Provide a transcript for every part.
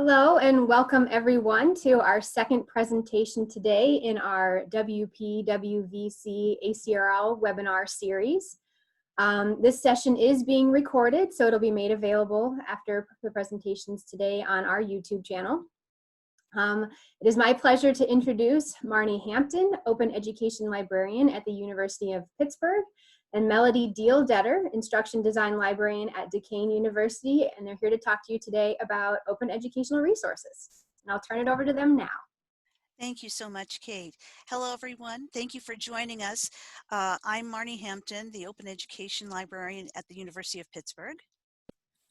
Hello and welcome everyone to our second presentation today in our WPWVC-ACRL webinar series. This session is being recorded, so it'll be made available after the presentations today on our YouTube channel. It is my pleasure to introduce Marnie Hampton, Open Education Librarian at the University of Pittsburgh, and Diehl, Instruction Design Librarian at Duquesne University, and they're here to talk to you today about open educational resources. And I'll turn it over to them now. Thank you so much, Kate. Hello, everyone. Thank you for joining us. I'm Marnie Hampton, the Open Education Librarian at the University of Pittsburgh.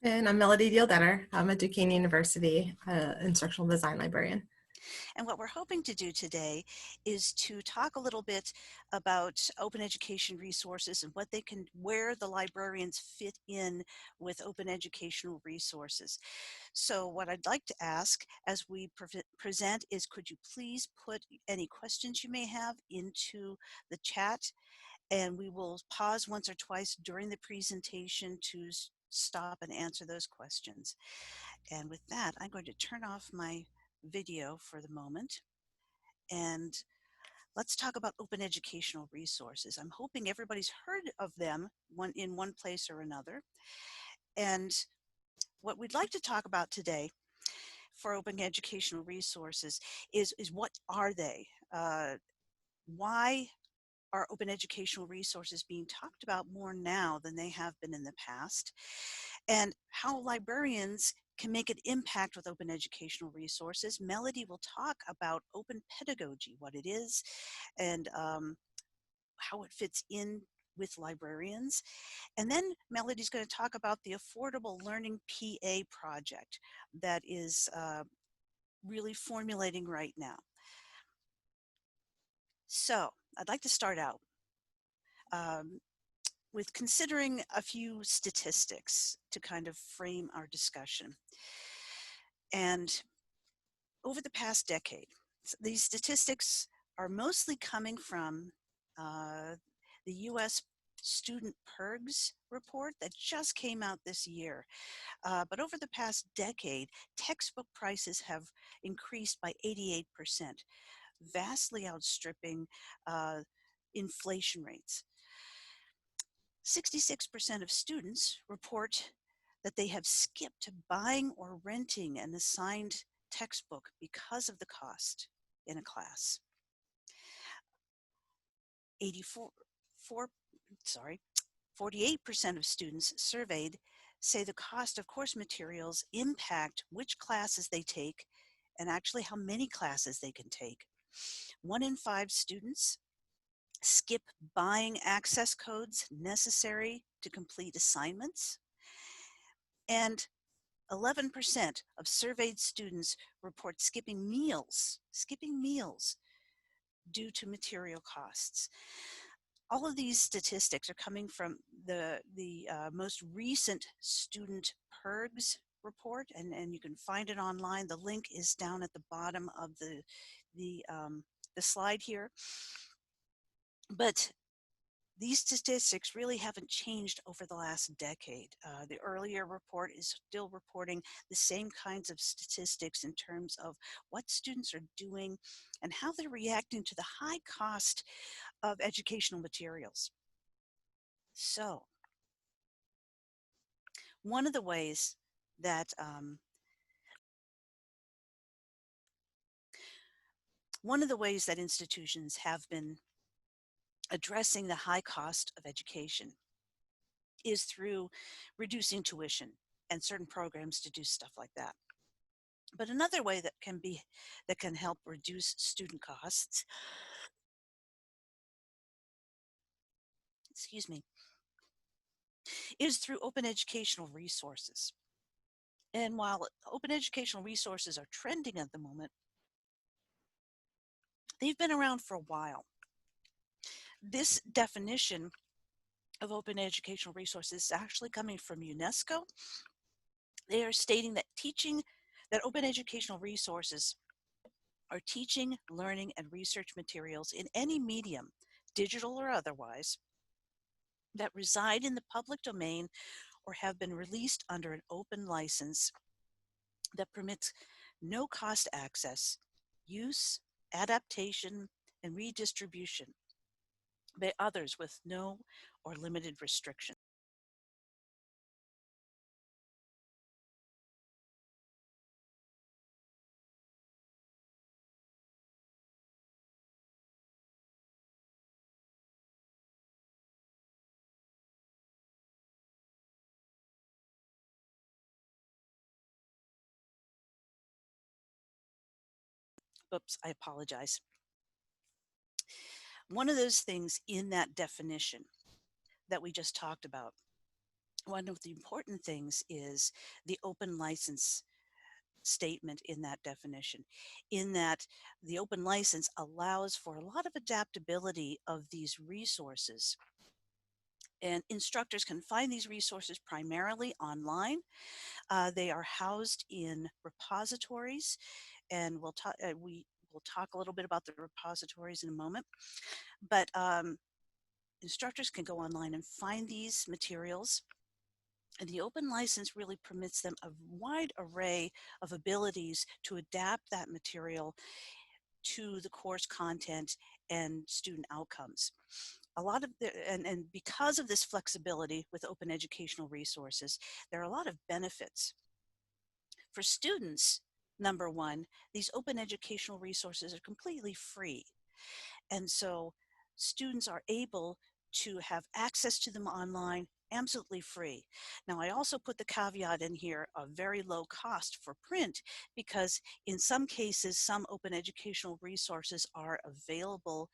And I'm Diehl. I'm at Duquesne University, Instructional Design Librarian. And what we're hoping to do today is to talk a little bit about open education resources and where the librarians fit in with open educational resources. So what I'd like to ask as we present is, could you please put any questions you may have into the chat, and we will pause once or twice during the presentation to stop and answer those questions. And with that, I'm going to turn off my video for the moment, and let's talk about open educational resources. I'm hoping everybody's heard of them in one place or another. And what we'd like to talk about today for open educational resources is what are they? Why are open educational resources being talked about more now than they have been in the past? And how librarians can make an impact with open educational resources. Melody will talk about open pedagogy, what it is, and how it fits in with librarians. And then Melody's going to talk about the Affordable Learning PA project that is really formulating right now. So I'd like to start out with considering a few statistics to kind of frame our discussion. And over the past decade, these statistics are mostly coming from the U.S. Student PIRGs report that just came out this year. But over the past decade, textbook prices have increased by 88%, vastly outstripping inflation rates. 66% of students report that they have skipped buying or renting an assigned textbook because of the cost in a class. 48% of students surveyed say the cost of course materials impact which classes they take and actually how many classes they can take. 1 in 5 students skip buying access codes necessary to complete assignments. And 11% of surveyed students report skipping meals due to material costs. All of these statistics are coming from the most recent student PIRGs report, and you can find it online. The link is down at the bottom of the slide here. But these statistics really haven't changed over the last decade. The earlier report is still reporting the same kinds of statistics in terms of what students are doing and how they're reacting to the high cost of educational materials. So, one of the ways that institutions have been addressing the high cost of education is through reducing tuition and certain programs to do stuff like that. But another way that can help reduce student costs, is through open educational resources. And while open educational resources are trending at the moment, they've been around for a while. This definition of open educational resources is actually coming from UNESCO. They are stating that open educational resources are teaching, learning, and research materials in any medium, digital or otherwise, that reside in the public domain or have been released under an open license that permits no cost access, use, adaptation, and redistribution by others with no or limited restrictions. Oops, I apologize. One of those things in that definition that we just talked about, one of the important things is the open license statement in that definition, in that the open license allows for a lot of adaptability of these resources. And instructors can find these resources primarily online. They are housed in repositories, and we will talk a little bit about the repositories in a moment. But instructors can go online and find these materials. And the open license really permits them a wide array of abilities to adapt that material to the course content and student outcomes. A lot of and because of this flexibility with open educational resources, there are a lot of benefits. For students, number one, these open educational resources are completely free. And so students are able to have access to them online absolutely free. Now, I also put the caveat in here of very low cost for print, because in some cases, some open educational resources are available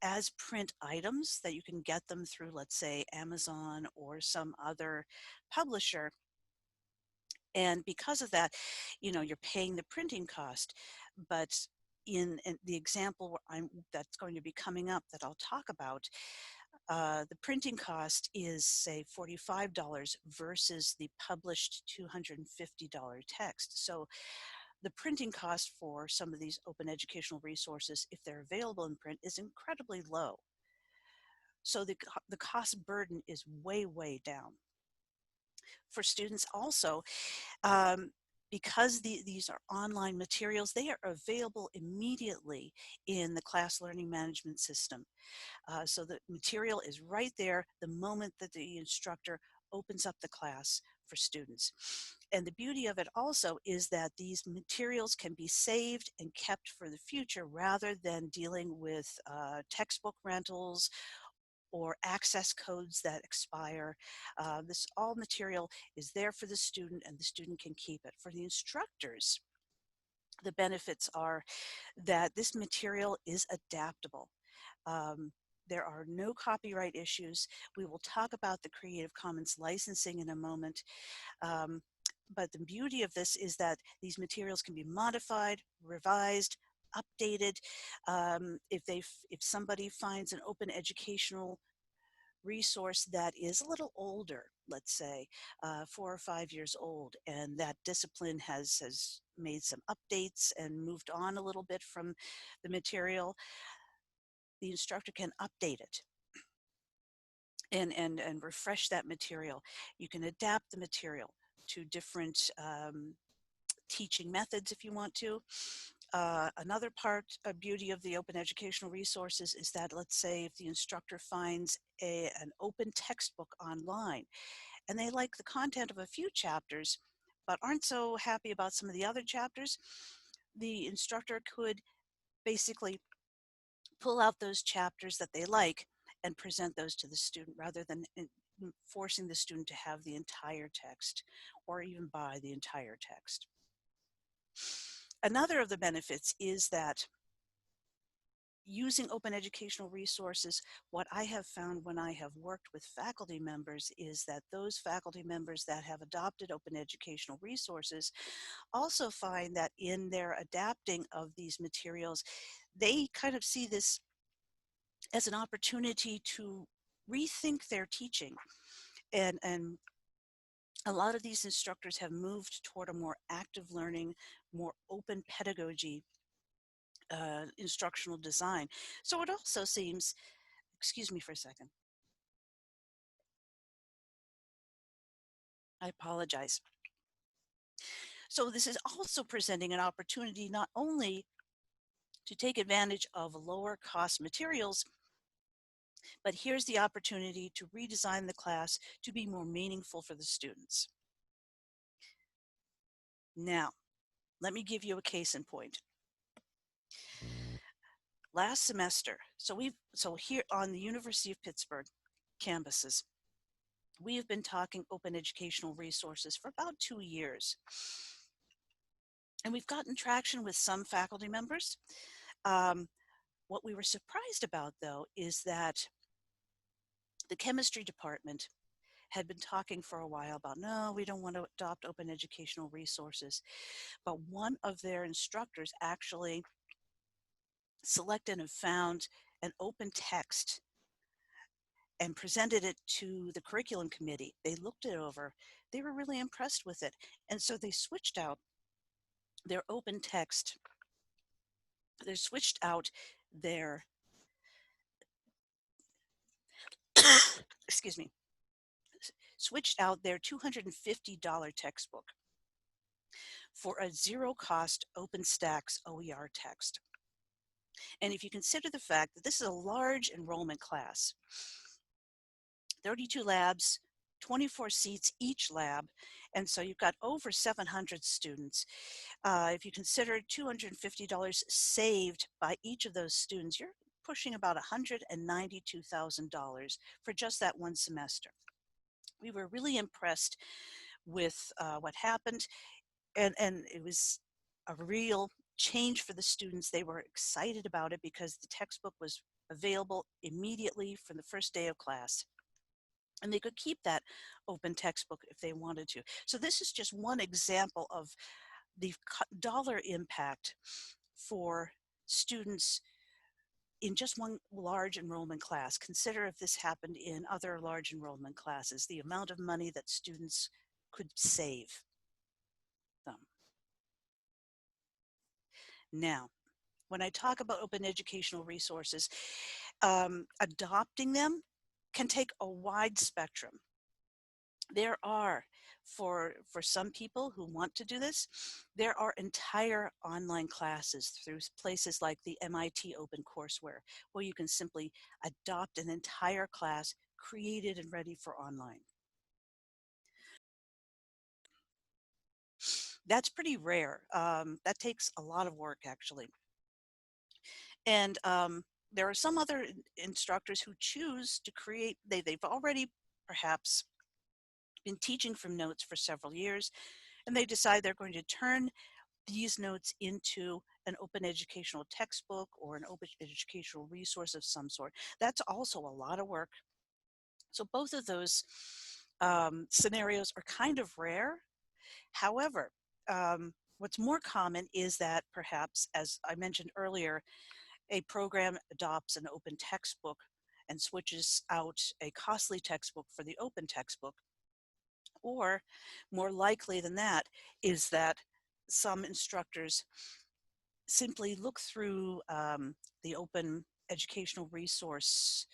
as print items that you can get them through, let's say, Amazon or some other publisher. And because of that, you're paying the printing cost. But in the example that's going to be coming up that I'll talk about, the printing cost is, say, $45 versus the published $250 text. So the printing cost for some of these open educational resources, if they're available in print, is incredibly low. So the cost burden is way, way down. For students also, because these are online materials, they are available immediately in the class learning management system. So the material is right there the moment that the instructor opens up the class for students. And the beauty of it also is that these materials can be saved and kept for the future, rather than dealing with textbook rentals or access codes that expire. This all material is there for the student, and the student can keep it. For the instructors, the benefits are that this material is adaptable. There are no copyright issues. We will talk about the Creative Commons licensing in a moment. But the beauty of this is that these materials can be modified, revised, updated. If somebody finds an open educational resource that is a little older, let's say 4 or 5 years old, and that discipline has made some updates and moved on a little bit from the material, the instructor can update it and refresh that material. You can adapt the material to different teaching methods if you want to. Another beauty of the open educational resources is that, let's say, if the instructor finds an open textbook online and they like the content of a few chapters but aren't so happy about some of the other chapters, the instructor could basically pull out those chapters that they like and present those to the student, rather than forcing the student to have the entire text or even buy the entire text. Another of the benefits is that using open educational resources, what I have found when I have worked with faculty members is that those faculty members that have adopted open educational resources also find that in their adapting of these materials, they kind of see this as an opportunity to rethink their teaching. And a lot of these instructors have moved toward a more active learning, more open pedagogy, instructional design. So it also seems, excuse me for a second. I apologize. So this is also presenting an opportunity not only to take advantage of lower cost materials, but here's the opportunity to redesign the class to be more meaningful for the students. Now, let me give you a case in point. Last semester, so here on the University of Pittsburgh campuses, we have been talking open educational resources for about 2 years. And we've gotten traction with some faculty members. What we were surprised about, though, is that the chemistry department had been talking for a while about, no, we don't want to adopt open educational resources. But one of their instructors actually selected and found an open text and presented it to the curriculum committee. They looked it over. They were really impressed with it. And so they switched out their open text. They switched out their, excuse me, switched out their $250 textbook for a zero-cost OpenStax OER text. And if you consider the fact that this is a large enrollment class, 32 labs, 24 seats each lab, and so you've got over 700 students. If you consider $250 saved by each of those students, you're pushing about $192,000 for just that one semester. We were really impressed with what happened, and it was a real change for the students. They were excited about it because the textbook was available immediately from the first day of class. And they could keep that open textbook if they wanted to. So this is just one example of the dollar impact for students in just one large enrollment class. Consider if this happened in other large enrollment classes, the amount of money that students could save them. Now, when I talk about open educational resources, adopting them can take a wide spectrum. There are, for some people who want to do this, there are entire online classes through places like the MIT OpenCourseWare, where you can simply adopt an entire class created and ready for online. That's pretty rare. That takes a lot of work, actually. And there are some other instructors who choose to create, they've already perhaps been teaching from notes for several years, and they decide they're going to turn these notes into an open educational textbook or an open educational resource of some sort. That's also a lot of work. So both of those scenarios are kind of rare. However, what's more common is that perhaps, as I mentioned earlier, a program adopts an open textbook and switches out a costly textbook for the open textbook. Or more likely than that is that some instructors simply look through the open educational resource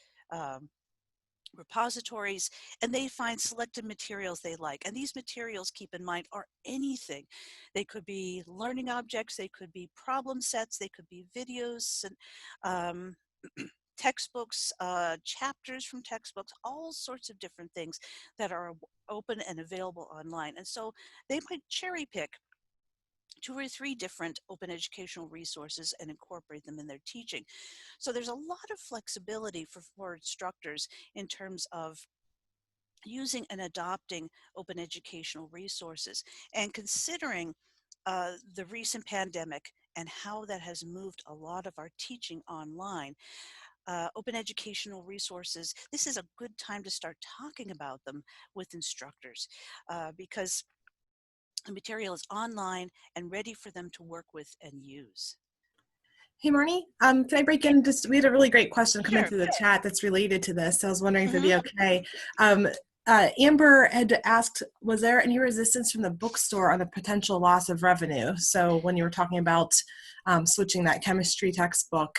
repositories, and they find selected materials they like. And these materials, keep in mind, are anything. They could be learning objects, they could be problem sets, they could be videos, and textbooks, chapters from textbooks, all sorts of different things that are open and available online. And so they might cherry pick 2 or 3 different open educational resources and incorporate them in their teaching. So there's a lot of flexibility for instructors in terms of using and adopting open educational resources. And considering the recent pandemic and how that has moved a lot of our teaching online, open educational resources, this is a good time to start talking about them with instructors because the material is online and ready for them to work with and use. Hey, Marnie, can I break in? Just, we had a really great question come in Sure. through the chat that's related to this. So I was wondering if it'd be okay. Amber had asked, was there any resistance from the bookstore on the potential loss of revenue? So when you were talking about switching that chemistry textbook,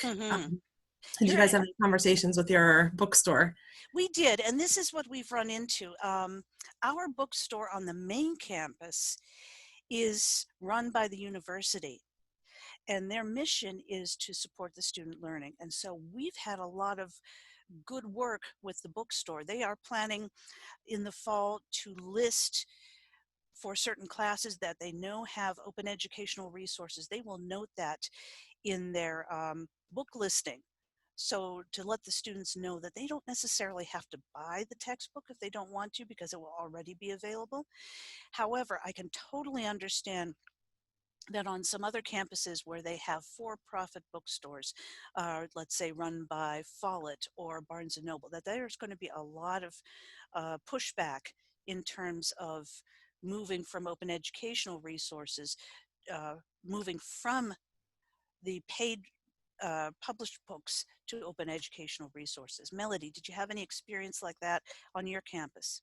did you guys have any conversations with your bookstore? We did, and this is what we've run into. Our bookstore on the main campus is run by the university, and their mission is to support the student learning. And so we've had a lot of good work with the bookstore. They are planning in the fall to list for certain classes that they know have open educational resources. They will note that in their book listing. So to let the students know that they don't necessarily have to buy the textbook if they don't want to, because it will already be available. However, I can totally understand that on some other campuses where they have for-profit bookstores, let's say run by Follett or Barnes & Noble, that there's going to be a lot of pushback in terms of moving from open educational resources, moving from the paid published books to open educational resources. Melody, did you have any experience like that on your campus?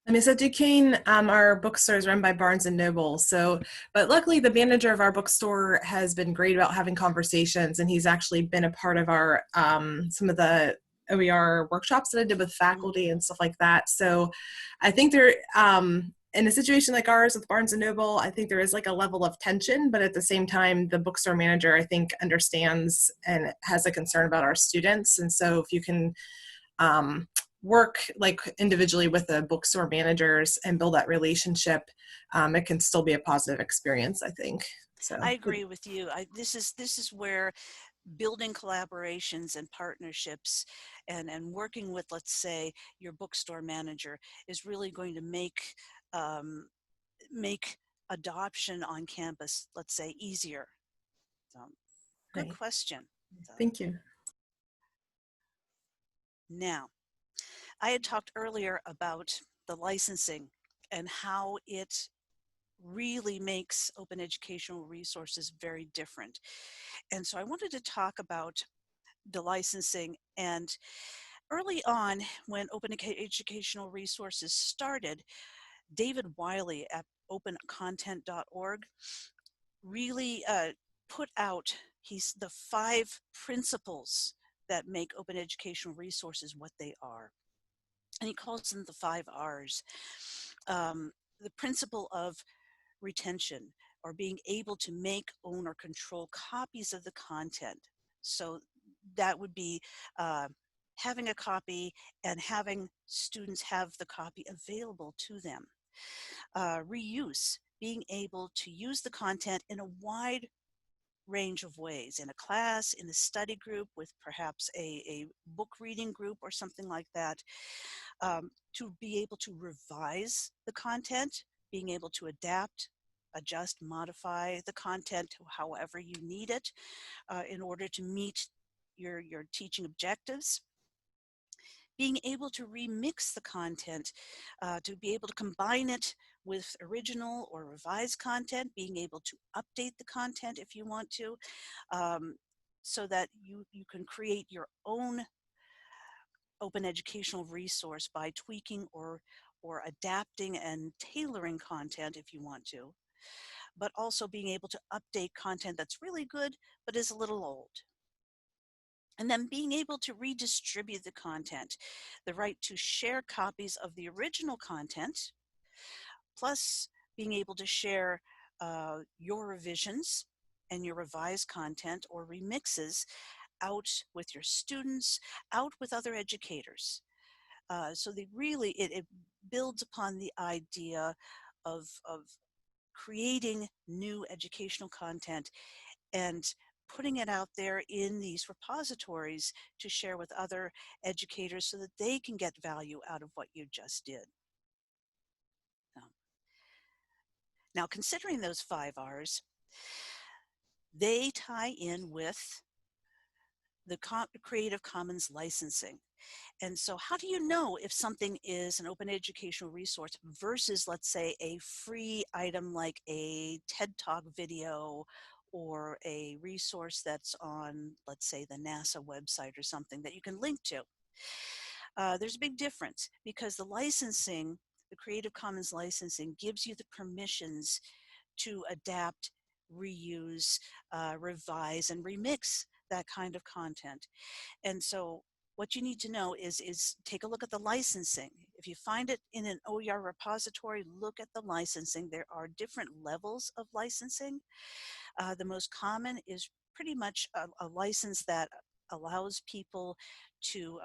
I mean, so at Duquesne, our bookstore is run by Barnes & Noble. So, but luckily the manager of our bookstore has been great about having conversations, and he's actually been a part of our, some of the OER workshops that I did with faculty and stuff like that. So I think there, in a situation like ours with Barnes & Noble, I think there is like a level of tension, but at the same time, the bookstore manager, I think, understands and has a concern about our students. And so if you can, work like individually with the bookstore managers and build that relationship, it can still be a positive experience, I think. So I agree with you. This is where building collaborations and partnerships and working with, let's say, your bookstore manager is really going to make adoption on campus, let's say, easier. So, good right. question. So, Thank you. now, I had talked earlier about the licensing and how it really makes open educational resources very different. And so I wanted to talk about the licensing. And early on, when open educational resources started, David Wiley at opencontent.org really put out the 5 principles that make open educational resources what they are. And he calls them the 5 R's. The principle of retention, or being able to make, own, or control copies of the content. So that would be having a copy and having students have the copy available to them. Reuse, being able to use the content in a wide range of ways, in a class, in a study group, with perhaps a book reading group or something like that, to be able to revise the content, being able to adapt, adjust, modify the content however you need it in order to meet your teaching objectives. Being able to remix the content, to be able to combine it with original or revised content, being able to update the content if you want to, so that you can create your own open educational resource by tweaking or adapting and tailoring content if you want to, but also being able to update content that's really good but is a little old. And then being able to redistribute the content, the right to share copies of the original content, plus being able to share your revisions and your revised content or remixes out with your students, out with other educators. So they really, it builds upon the idea of creating new educational content and putting it out there in these repositories to share with other educators so that they can get value out of what you just did. Now, considering those 5 R's, they tie in with the Creative Commons licensing. And so how do you know if something is an open educational resource versus, let's say, a free item like a TED Talk video or a resource that's on, let's say, the NASA website or something that you can link to? There's a big difference, because the licensing, the Creative Commons licensing, gives you the permissions to adapt, reuse, revise, and remix that kind of content. And so what you need to know is take a look at the licensing. If you find it in an OER repository, look at the licensing. There are different levels of licensing. The most common is pretty much a license that allows people to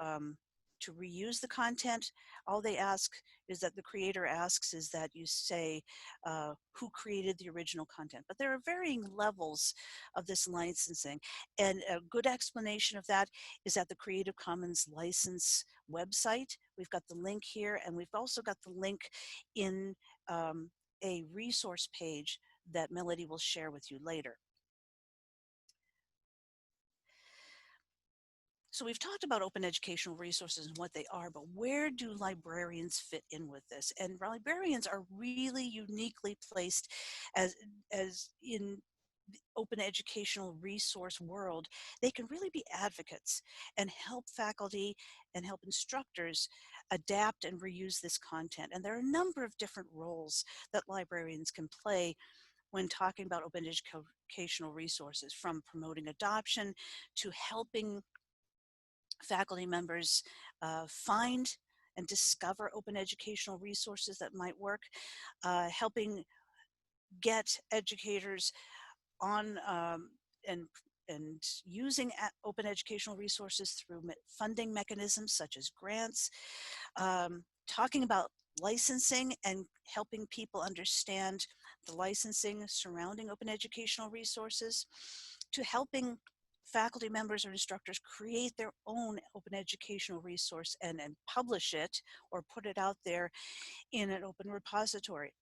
reuse the content. All they ask is that the creator asks is that you say who created the original content. But there are varying levels of this licensing. And a good explanation of that is at the Creative Commons license website. We've got the link here, and we've also got the link in a resource page that Melody will share with you later. So we've talked about open educational resources and what they are, but where do librarians fit in with this? And librarians are really uniquely placed as in the open educational resource world. They can really be advocates and help faculty and help instructors adapt and reuse this content. And there are a number of different roles that librarians can play when talking about open educational resources, from promoting adoption to helping faculty members find and discover open educational resources that might work, helping get educators on and using open educational resources through funding mechanisms such as grants, talking about licensing and helping people understand the licensing surrounding open educational resources, to helping faculty members or instructors create their own open educational resource and publish it or put it out there in an open repository.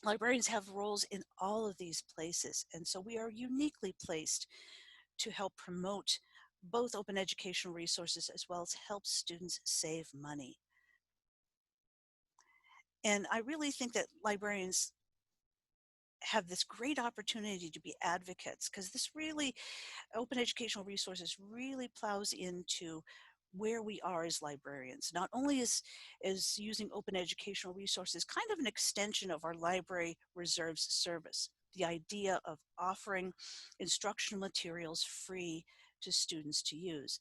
Librarians have roles in all of these places, and so we are uniquely placed to help promote both open educational resources as well as help students save money. And I really think that librarians have this great opportunity to be advocates, because this really, open educational resources really plows into where we are as librarians. Not only is using open educational resources kind of an extension of our library reserves service, the idea of offering instructional materials free to students to use,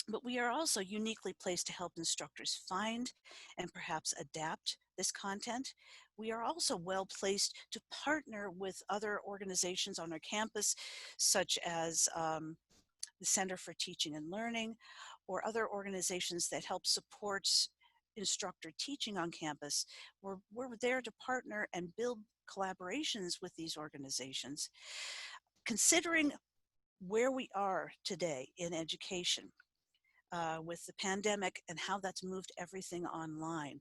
but we are also uniquely placed to help instructors find and perhaps adapt this content. We are also well placed to partner with other organizations on our campus, such as the Center for Teaching and Learning, or other organizations that help support instructor teaching on campus. We're there to partner and build collaborations with these organizations. Considering where we are today in education, with the pandemic and how that's moved everything online,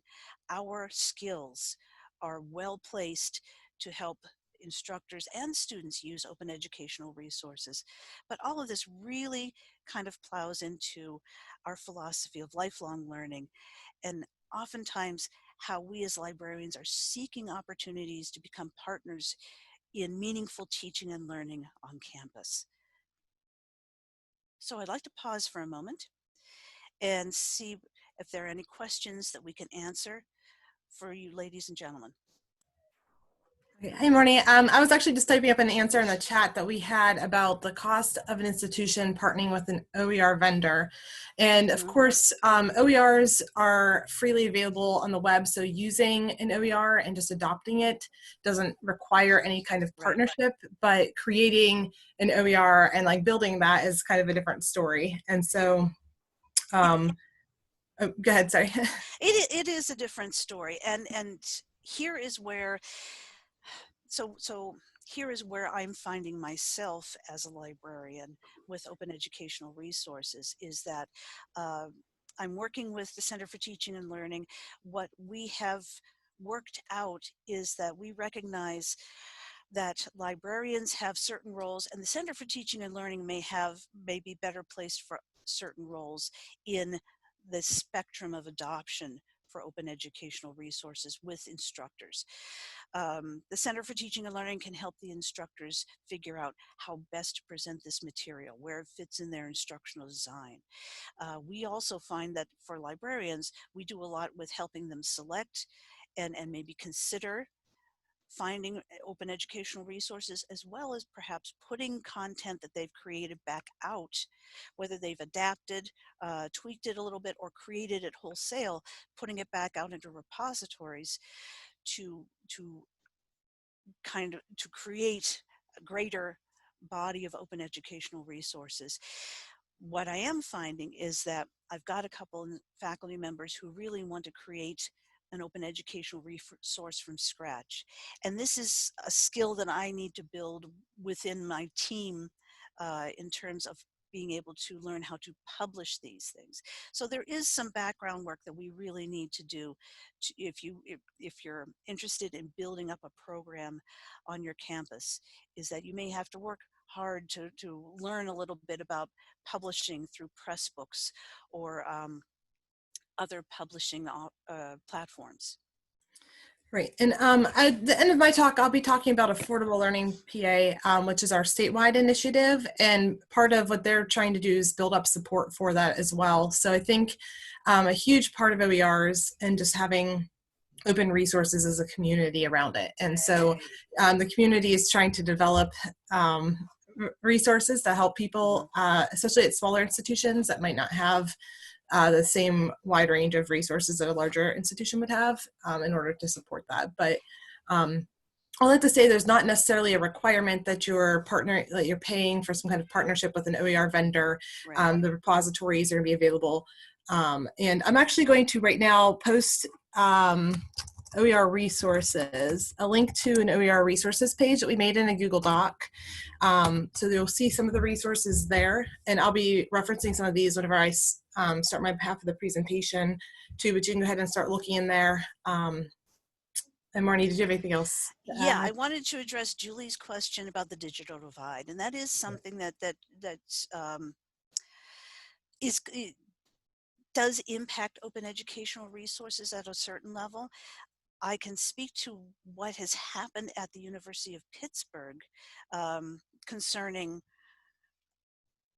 our skills are well placed to help instructors and students use open educational resources. But all of this really kind of plows into our philosophy of lifelong learning, and oftentimes how we as librarians are seeking opportunities to become partners in meaningful teaching and learning on campus. So I'd like to pause for a moment and see if there are any questions that we can answer for you ladies and gentlemen. Hi, Marnie. I was actually just typing up an answer in the chat that we had about the cost of an institution partnering with an OER vendor. And of course, OERs are freely available on the web. So using an OER and just adopting it doesn't require any kind of partnership, but creating an OER and like building that is kind of a different story. And so, oh, go ahead, sorry. It is a different story. And here is where, so here is where I'm finding myself as a librarian with open educational resources, is that I'm working with the Center for Teaching and Learning. What we have worked out is that we recognize that librarians have certain roles, and the Center for Teaching and Learning may be better placed for certain roles in the spectrum of adoption for open educational resources with instructors. The Center for Teaching and Learning can help the instructors figure out how best to present this material, where it fits in their instructional design. We also find that for librarians, we do a lot with helping them select and maybe consider finding open educational resources, as well as perhaps putting content that they've created back out, whether they've adapted, tweaked it a little bit, or created it wholesale, putting it back out into repositories to create a greater body of open educational resources. What I am finding is that I've got a couple of faculty members who really want to create an open educational resource from scratch. And this is a skill that I need to build within my team in terms of being able to learn how to publish these things. So there is some background work that we really need to do if you're interested in building up a program on your campus, is that you may have to work hard to learn a little bit about publishing through press books or other publishing platforms. Right. And at the end of my talk, I'll be talking about Affordable Learning PA, which is our statewide initiative. And part of what they're trying to do is build up support for that as well. So I think a huge part of OERs and just having open resources is a community around it. And so the community is trying to develop resources to help people, especially at smaller institutions that might not have the same wide range of resources that a larger institution would have in order to support that. But I like to say there's not necessarily a requirement that you're paying for some kind of partnership with an OER vendor. Right. The repositories are going to be available. And I'm actually going to right now post OER resources, a link to an OER resources page that we made in a Google Doc. So you'll see some of the resources there, and I'll be referencing some of these whenever I start my half of the presentation too, but you can go ahead and start looking in there. And Marnie, did you have anything else to add? Yeah, I wanted to address Julie's question about the digital divide, and that is something that does impact open educational resources at a certain level. I can speak to what has happened at the University of Pittsburgh concerning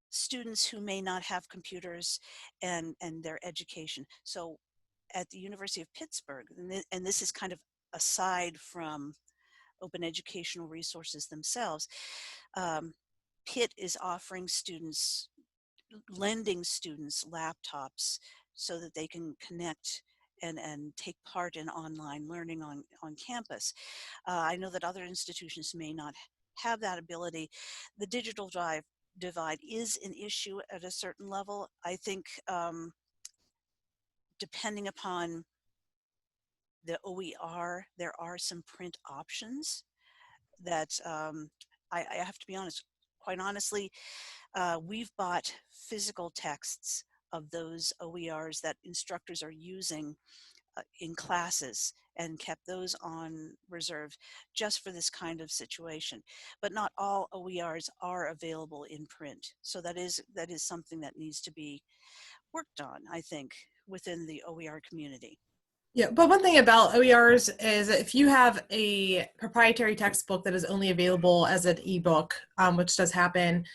students who may not have computers and their education. So at the University of Pittsburgh, and this is kind of aside from open educational resources themselves, Pitt is offering students, lending students laptops so that they can connect and take part in online learning on campus. I know that other institutions may not have that ability. The digital divide is an issue at a certain level. I think depending upon the OER, there are some print options that I have to be honest, quite honestly, we've bought physical texts of those OERs that instructors are using in classes and kept those on reserve just for this kind of situation. But not all OERs are available in print. So that is something that needs to be worked on, I think, within the OER community. Yeah, but one thing about OERs is if you have a proprietary textbook that is only available as an ebook, which does happen,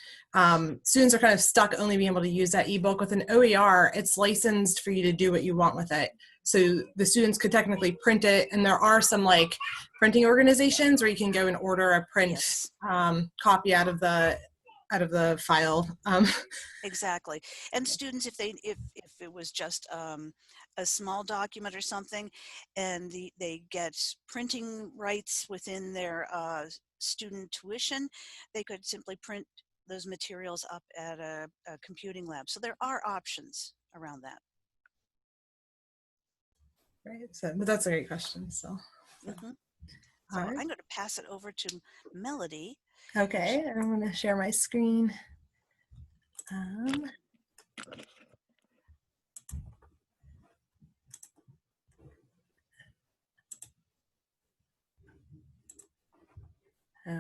students are kind of stuck only being able to use that ebook. With an OER, it's licensed for you to do what you want with it. So the students could technically print it, and there are some like printing organizations where you can go and order a print copy out of the file. Exactly. And students, if it was just a small document or something, and they get printing rights within their student tuition, they could simply print those materials up at a computing lab. So there are options around that. Right. So, but that's a great question. So right. I'm going to pass it over to Melody. Okay, I'm going to share my screen.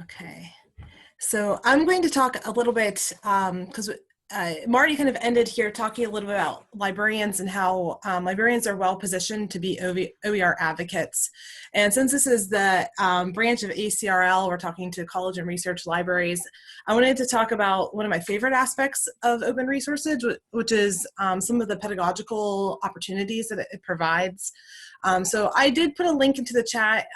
Okay, so I'm going to talk a little bit because Marty kind of ended here talking a little bit about librarians and how librarians are well positioned to be OER advocates. And since this is the branch of ACRL, we're talking to college and research libraries, I wanted to talk about one of my favorite aspects of open resources, which is some of the pedagogical opportunities that it provides. So I did put a link into the chat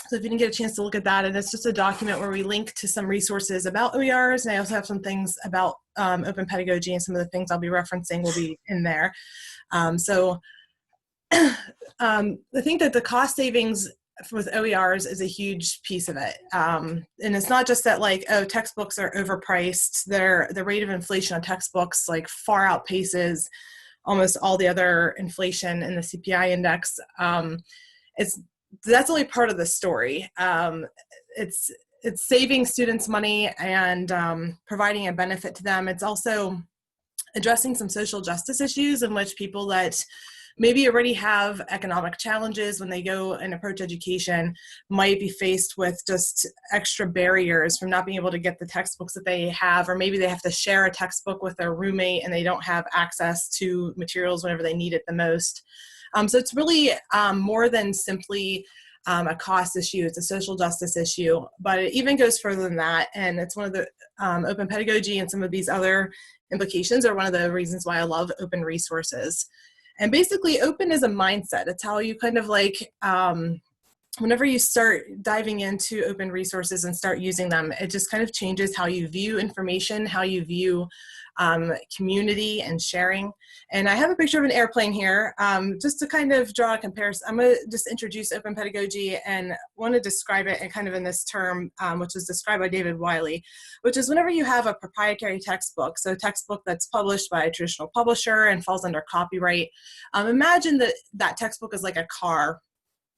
So if you didn't get a chance to look at that, and it's just a document where we link to some resources about OERs, and I also have some things about open pedagogy, and some of the things I'll be referencing will be in there. I think that the cost savings with OERs is a huge piece of it. And it's not just that like, oh, textbooks are overpriced. The rate of inflation on textbooks like far outpaces almost all the other inflation in the CPI index. That's only part of the story. It's saving students money and providing a benefit to them. It's also addressing some social justice issues in which people that maybe already have economic challenges when they go and approach education might be faced with just extra barriers from not being able to get the textbooks that they have, or maybe they have to share a textbook with their roommate and they don't have access to materials whenever they need it the most. So it's really more than simply a cost issue. It's a social justice issue, but it even goes further than that. And it's one of the open pedagogy and some of these other implications are one of the reasons why I love open resources. And basically open is a mindset. It's how you kind of like, whenever you start diving into open resources and start using them, it just kind of changes how you view information, how you view community and sharing. And I have a picture of an airplane here, just to kind of draw a comparison. I'm going to just introduce open pedagogy and want to describe it in kind of in this term, which was described by David Wiley, which is whenever you have a proprietary textbook, so a textbook that's published by a traditional publisher and falls under copyright. Imagine that that textbook is like a car.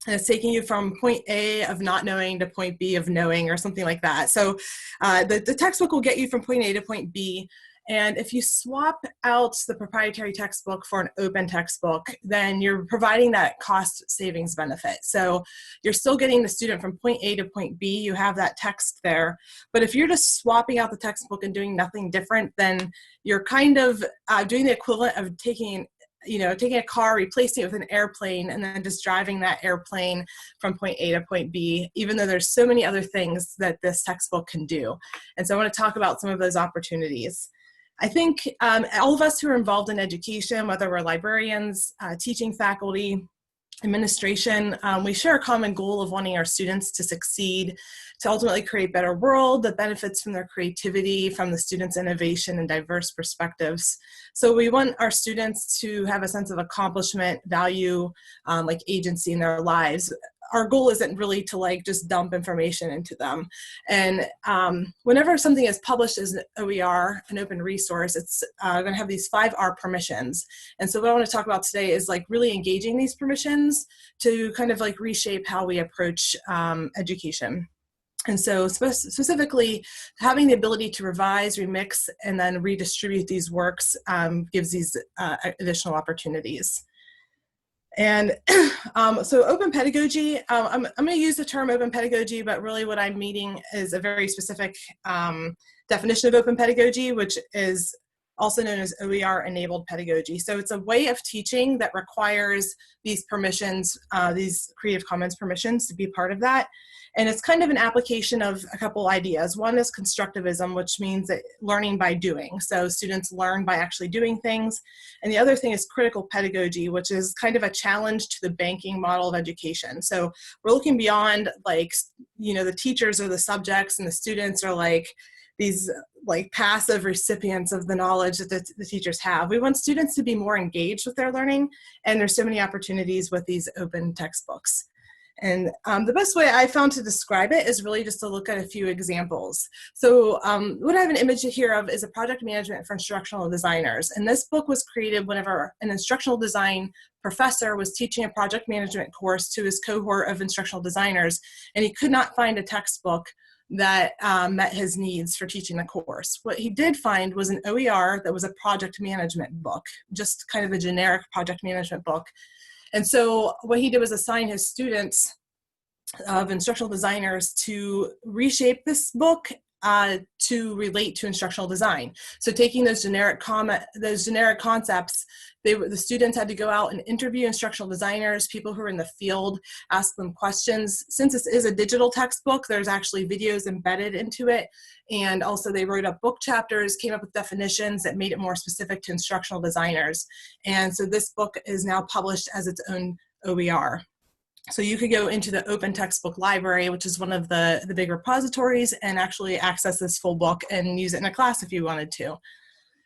And it's taking you from point A of not knowing to point B of knowing, or something like that. So the textbook will get you from point A to point B. And if you swap out the proprietary textbook for an open textbook, then you're providing that cost savings benefit. So you're still getting the student from point A to point B. You have that text there. But if you're just swapping out the textbook and doing nothing different, then you're kind of doing the equivalent of taking a car, replacing it with an airplane, and then just driving that airplane from point A to point B, even though there's so many other things that this textbook can do. And so I want to talk about some of those opportunities. I think all of us who are involved in education, whether we're librarians, teaching faculty, administration, we share a common goal of wanting our students to succeed, to ultimately create a better world that benefits from their creativity, from the students' innovation and diverse perspectives. So we want our students to have a sense of accomplishment, value, like agency in their lives. Our goal isn't really to like just dump information into them. And whenever something is published as an OER, an open resource, it's going to have these 5R permissions. And so what I want to talk about today is like really engaging these permissions to kind of like reshape how we approach education. And so specifically, having the ability to revise, remix, and then redistribute these works gives these additional opportunities. And so open pedagogy, I'm going to use the term open pedagogy, but really what I'm meaning is a very specific definition of open pedagogy, which is also known as OER-enabled pedagogy. So it's a way of teaching that requires these permissions, these Creative Commons permissions to be part of that. And it's kind of an application of a couple ideas. One is constructivism, which means that learning by doing. So students learn by actually doing things. And the other thing is critical pedagogy, which is kind of a challenge to the banking model of education. So we're looking beyond like, the teachers are the subjects and the students are like these like passive recipients of the knowledge that the teachers have. We want students to be more engaged with their learning, and there's so many opportunities with these open textbooks. And the best way I found to describe it is really just to look at a few examples. So what I have an image here of is a project management for instructional designers. And this book was created whenever an instructional design professor was teaching a project management course to his cohort of instructional designers, and he could not find a textbook that met his needs for teaching the course. What he did find was an OER that was a project management book, just kind of a generic project management book. And so what he did was assign his students of instructional designers to reshape this book to relate to instructional design. So taking those generic concepts, the students had to go out and interview instructional designers, people who are in the field, ask them questions. Since this is a digital textbook, there's actually videos embedded into it. And also they wrote up book chapters, came up with definitions that made it more specific to instructional designers. And so this book is now published as its own OER. So you could go into the Open Textbook Library, which is one of the big repositories, and actually access this full book and use it in a class if you wanted to.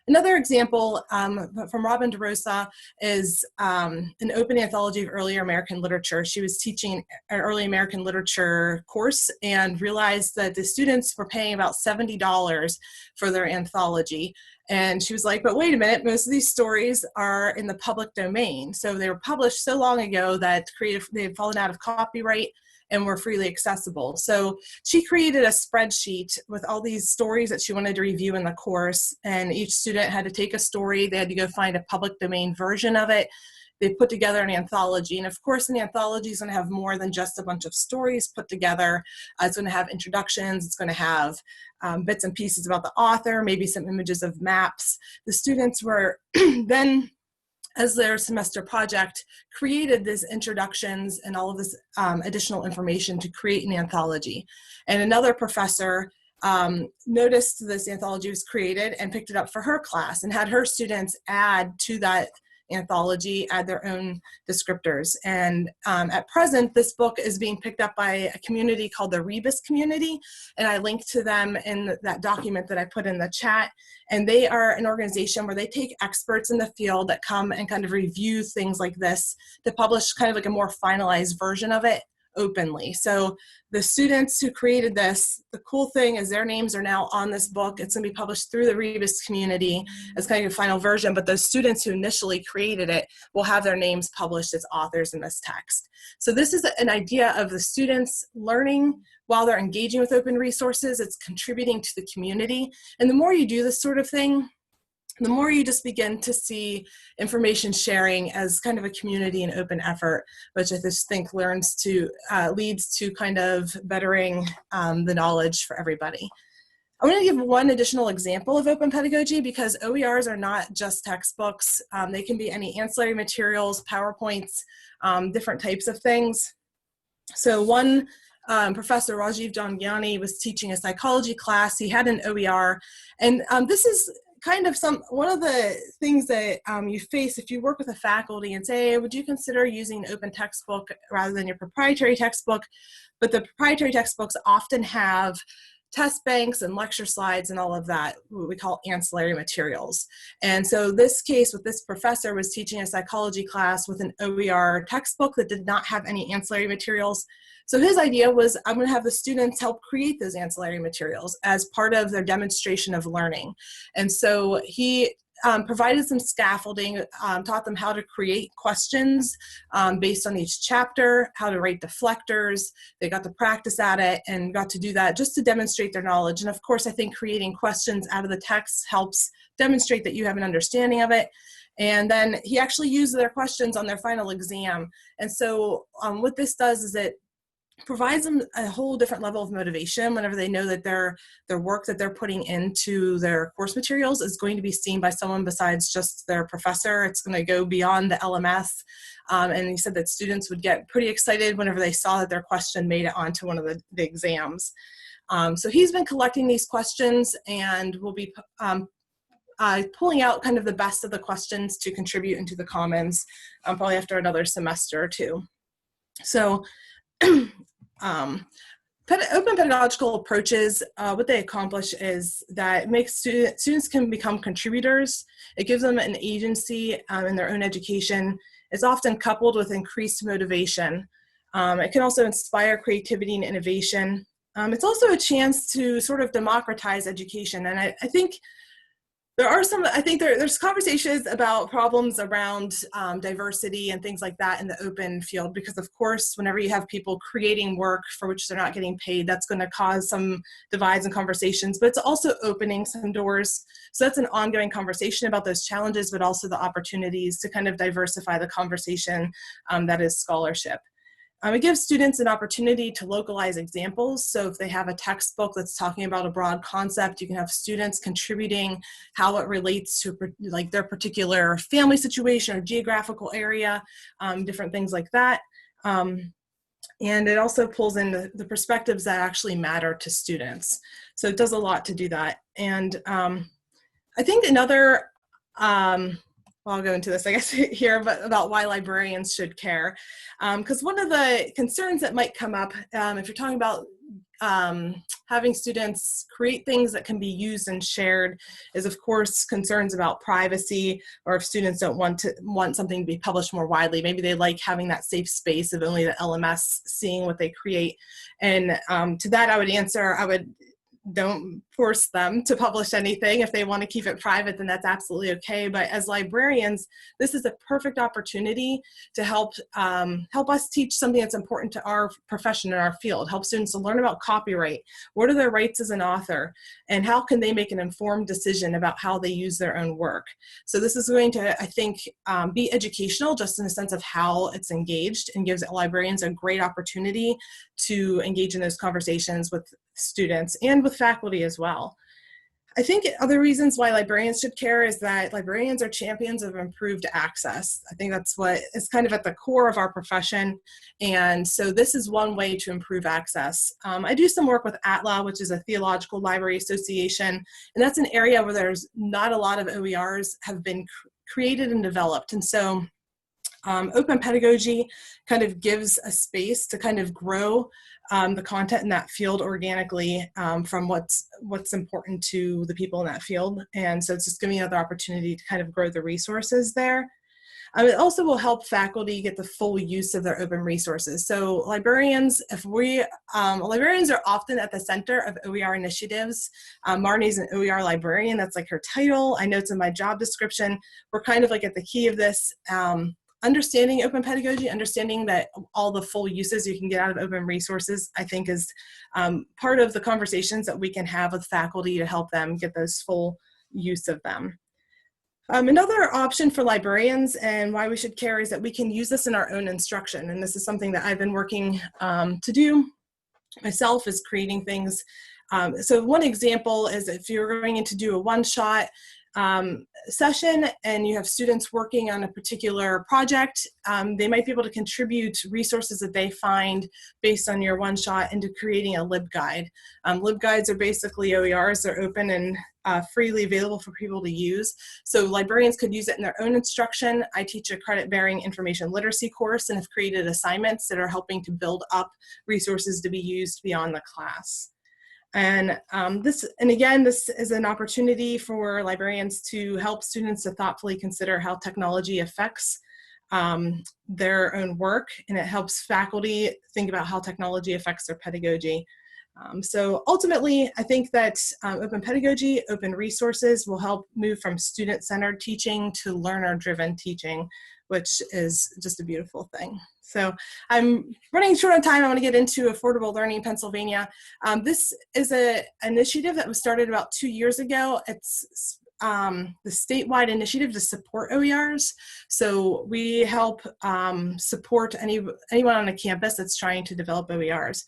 Another example from Robin DeRosa is an open anthology of early American literature. She was teaching an early American literature course and realized that the students were paying about $70 for their anthology. And she was like, but wait a minute, most of these stories are in the public domain. So they were published so long ago that they had fallen out of copyright and were freely accessible. So she created a spreadsheet with all these stories that she wanted to review in the course, and each student had to take a story, they had to go find a public domain version of it. They put together an anthology, and of course an anthology is going to have more than just a bunch of stories put together. It's going to have introductions, it's going to have bits and pieces about the author, maybe some images of maps. The students were then, as their semester project, created these introductions and all of this additional information to create an anthology. And another professor noticed this anthology was created and picked it up for her class and had her students add to that anthology, add their own descriptors. And at present, this book is being picked up by a community called the Rebus community, and I linked to them in that document that I put in the chat. And they are an organization where they take experts in the field that come and kind of review things like this to publish kind of like a more finalized version of it openly. So the students who created this, the cool thing is their names are now on this book. It's going to be published through the Rebus community as kind of a final version, but those students who initially created it will have their names published as authors in this text. So this is an idea of the students learning while they're engaging with open resources. It's contributing to the community. And the more you do this sort of thing, the more you just begin to see information sharing as kind of a community and open effort, which I just think leads to kind of bettering the knowledge for everybody. I want to give one additional example of open pedagogy, because OERs are not just textbooks. They can be any ancillary materials, PowerPoints, different types of things. So one Professor Rajiv Jangyani was teaching a psychology class. He had an OER, and this is kind of one of the things that you face if you work with a faculty and say, hey, would you consider using an open textbook rather than your proprietary textbook? But the proprietary textbooks often have test banks and lecture slides and all of that, what we call ancillary materials. And so this case with this professor was teaching a psychology class with an OER textbook that did not have any ancillary materials. So his idea was, I'm going to have the students help create those ancillary materials as part of their demonstration of learning. And so he provided some scaffolding, taught them how to create questions based on each chapter, how to write deflectors. They got to practice at it and got to do that just to demonstrate their knowledge. And of course, I think creating questions out of the text helps demonstrate that you have an understanding of it. And then he actually used their questions on their final exam. And so what this does is it provides them a whole different level of motivation whenever they know that their work that they're putting into their course materials is going to be seen by someone besides just their professor. It's going to go beyond the LMS. And he said that students would get pretty excited whenever they saw that their question made it onto one of the exams. So he's been collecting these questions and will be pulling out kind of the best of the questions to contribute into the Commons probably after another semester or two. So open pedagogical approaches, what they accomplish is that it makes students can become contributors. It gives them an agency in their own education. It's often coupled with increased motivation. It can also inspire creativity and innovation. It's also a chance to sort of democratize education. And I think there's conversations about problems around diversity and things like that in the open field, because of course, whenever you have people creating work for which they're not getting paid, that's going to cause some divides and conversations, but it's also opening some doors. So that's an ongoing conversation about those challenges, but also the opportunities to kind of diversify the conversation that is scholarship. It gives students an opportunity to localize examples. So if they have a textbook that's talking about a broad concept, you can have students contributing how it relates to like their particular family situation or geographical area, different things like that. And it also pulls in the perspectives that actually matter to students. So it does a lot to do that. And I think another well, I'll go into this, I guess, here, but about why librarians should care. Because one of the concerns that might come up if you're talking about having students create things that can be used and shared is, of course, concerns about privacy, or if students don't want something to be published more widely. Maybe they like having that safe space of only the LMS seeing what they create. And to that, I would answer, don't force them to publish anything. If they want to keep it private, then that's absolutely okay. But as librarians, this is a perfect opportunity to help us teach something that's important to our profession and our field, help students to learn about copyright. What are their rights as an author? And how can they make an informed decision about how they use their own work? So this is going to, I think, be educational just in the sense of how it's engaged, and gives librarians a great opportunity to engage in those conversations with students and with faculty as well. I think other reasons why librarians should care is that librarians are champions of improved access. I think that's what is kind of at the core of our profession. And so this is one way to improve access. I do some work with ATLA, which is a Theological Library Association, and that's an area where there's not a lot of OERs have been created and developed. And so open pedagogy kind of gives a space to kind of grow the content in that field organically from what's important to the people in that field. And so it's just giving you another opportunity to kind of grow the resources there. It also will help faculty get the full use of their open resources. So librarians, librarians are often at the center of OER initiatives. Marnie's an OER librarian, that's like her title. I know it's in my job description. We're kind of like at the key of this. Understanding open pedagogy, understanding that all the full uses you can get out of open resources, I think is part of the conversations that we can have with faculty to help them get those full use of them. Another option for librarians and why we should care is that we can use this in our own instruction. And this is something that I've been working to do myself, is creating things. So one example is if you're going to do a one-shot session and you have students working on a particular project, they might be able to contribute resources that they find based on your one shot into creating a LibGuide. LibGuides are basically OERs. They're open and freely available for people to use. So librarians could use it in their own instruction. I teach a credit-bearing information literacy course and have created assignments that are helping to build up resources to be used beyond the class. And this is an opportunity for librarians to help students to thoughtfully consider how technology affects their own work, and it helps faculty think about how technology affects their pedagogy. So ultimately, I think that open pedagogy, open resources will help move from student-centered teaching to learner-driven teaching, which is just a beautiful thing. So I'm running short on time. I want to get into Affordable Learning Pennsylvania. This is an initiative that was started about 2 years ago. It's the statewide initiative to support OERs. So we help support anyone on a campus that's trying to develop OERs.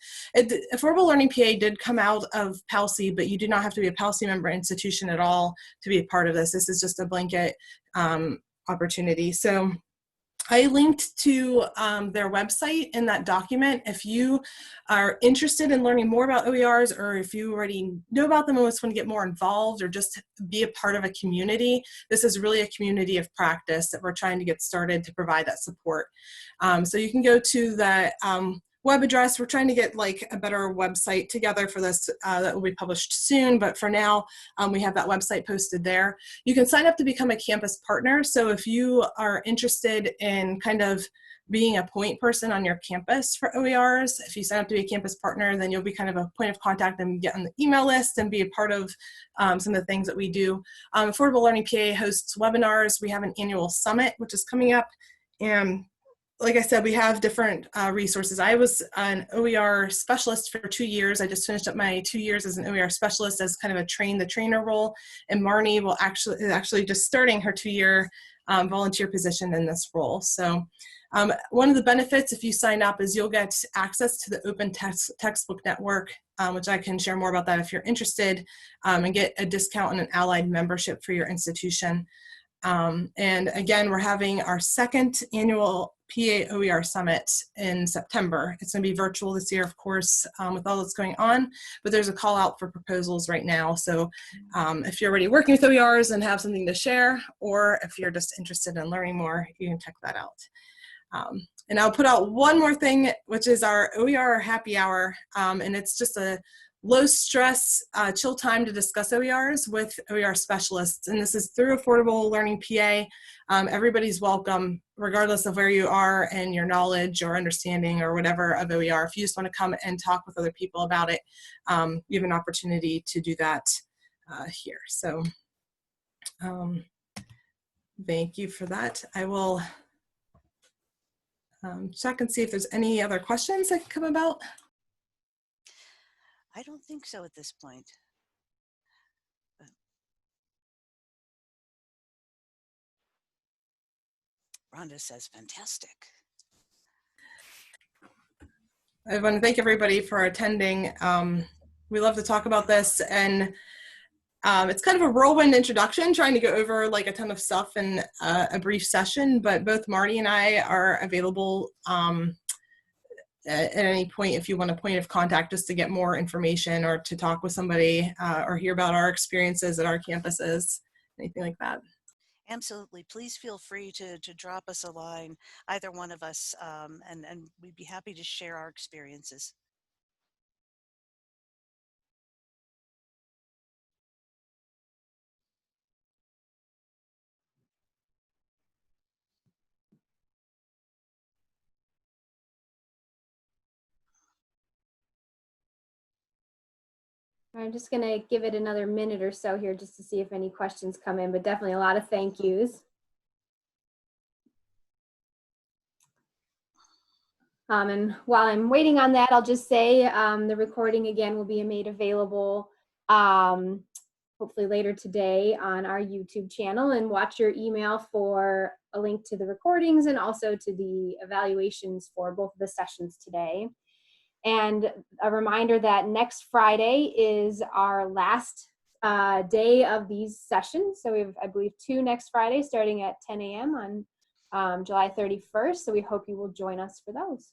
Affordable Learning PA did come out of PALC, but you do not have to be a PALC member institution at all to be a part of this. This is just a blanket opportunity. So I linked to their website in that document. If you are interested in learning more about OERs, or if you already know about them and just want to get more involved or just be a part of a community, this is really a community of practice that we're trying to get started to provide that support. So you can go to the web address. We're trying to get like a better website together for this that will be published soon, but for now we have that website posted there. You can sign up to become a campus partner. So if you are interested in kind of being a point person on your campus for OERs, if you sign up to be a campus partner, then you'll be kind of a point of contact and get on the email list and be a part of some of the things that we do. Affordable Learning PA hosts webinars. We have an annual summit, which is coming up, and like I said, we have different resources. I was an OER specialist for 2 years. I just finished up my 2 years as an OER specialist as kind of a train the trainer role. And Marnie is actually just starting her 2-year volunteer position in this role. So one of the benefits if you sign up is you'll get access to the Open Textbook Network, which I can share more about that if you're interested, and get a discount on an allied membership for your institution. And again, we're having our second annual PA OER Summit in September. It's going to be virtual this year, of course, with all that's going on, but there's a call out for proposals right now. So if you're already working with OERs and have something to share, or if you're just interested in learning more, you can check that out. And I'll put out one more thing, which is our OER Happy Hour, and it's just a low stress, chill time to discuss OERs with OER specialists. And this is through Affordable Learning PA. Everybody's welcome, regardless of where you are and your knowledge or understanding or whatever of OER. If you just want to come and talk with other people about it, you have an opportunity to do that here. So thank you for that. I will check and see if there's any other questions that can come about. I don't think so at this point. Rhonda says, fantastic. I want to thank everybody for attending. We love to talk about this, and it's kind of a whirlwind introduction, trying to go over like a ton of stuff in a brief session, but both Marnie and I are available at any point if you want a point of contact just to get more information or to talk with somebody or hear about our experiences at our campuses, anything like that. Absolutely. Please feel free to drop us a line, either one of us, and we'd be happy to share our experiences. I'm just going to give it another minute or so here just to see if any questions come in, but definitely a lot of thank yous. And while I'm waiting on that, I'll just say the recording again will be made available hopefully later today on our YouTube channel, and watch your email for a link to the recordings and also to the evaluations for both of the sessions today. And a reminder that next Friday is our last day of these sessions. So we have, I believe, 2 next Friday starting at 10 a.m. on July 31st. So we hope you will join us for those.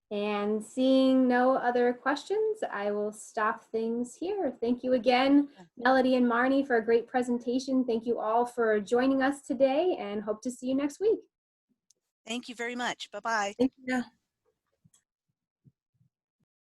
And seeing no other questions, I will stop things here. Thank you again, Melody and Marnie, for a great presentation. Thank you all for joining us today, and hope to see you next week. Thank you very much. Bye-bye. Thank you.